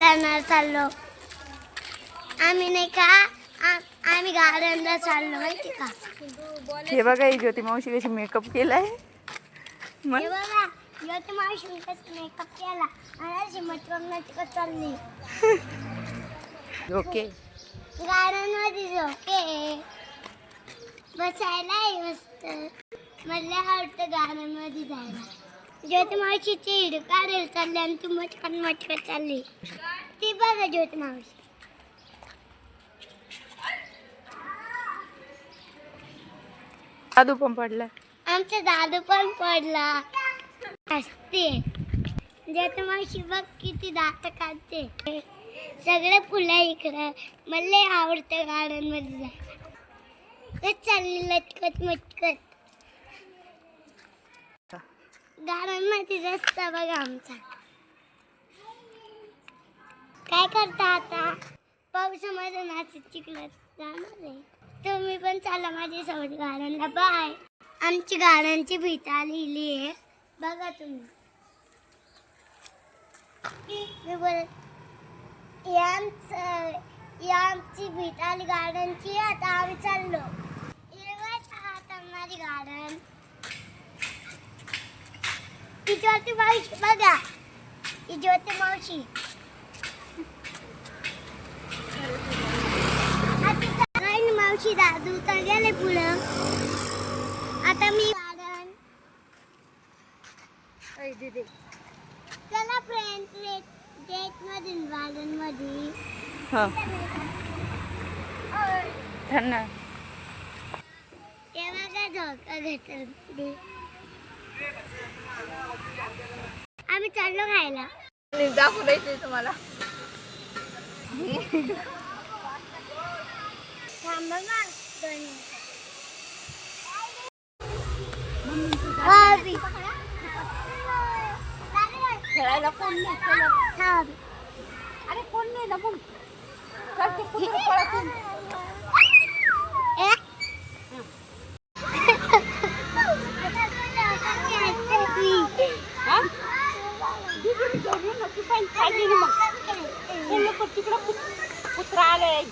गार्डनला चाललो आम्ही नाही का आम्ही गार्डनला चाललो माहिती का. हे बघा ही ज्योती मावशी कशी मेकअप केलाय. हे बघा ज्योती मावशी मेकअप केला आणि अशी मटकन चालली. ओके गार्डन मध्ये ओके बसायला आहे मस्त. मला आवडतं गार्डन मध्ये जायला. ज्योती मावशीची हिड काढायला चालली आणि तू मटकन चालली. ती बघा ज्योती मावशी. दादू पण पडला. आमचा दादू पण पडला. असते ज्योती मावशी बघ किती दात काढते. सगळे फुलं इकडं. मला आवडतं गार्डन मध्ये जायला. चालली लटकत मटकत. गार्डन मध्ये रस्ता बघा आमचा. काय करता आता पावसामध्ये नाचत चिखलात जाणार आहे. तुम्ही पण चला माझ्यासोबत गार्डनला. बाय. आमची गार्डनची भिता लिहिली आहे बघा तुम्ही. मी बोलत आमची भिताली गार्डनची. आता आम्ही चाललो. आता माझी गार्डन. ही ज्योती मावशी बघा. ही ज्योती मावशी. मावशी दादू तर गेले पुढं. आता मी गार्डन. चला फ्रेंड डेट मध्ये गार्डन मध्ये. त्यांना तेव्हा काय धोका घेतला. आम्ही चाललो खायला. दाखवू द्यायचंय तुम्हाला. थांबा ना 2 मिनिटं. खेळायला कोण नाही. अरे कोण नाही ना मग तिकडं कुत्रा आलाय.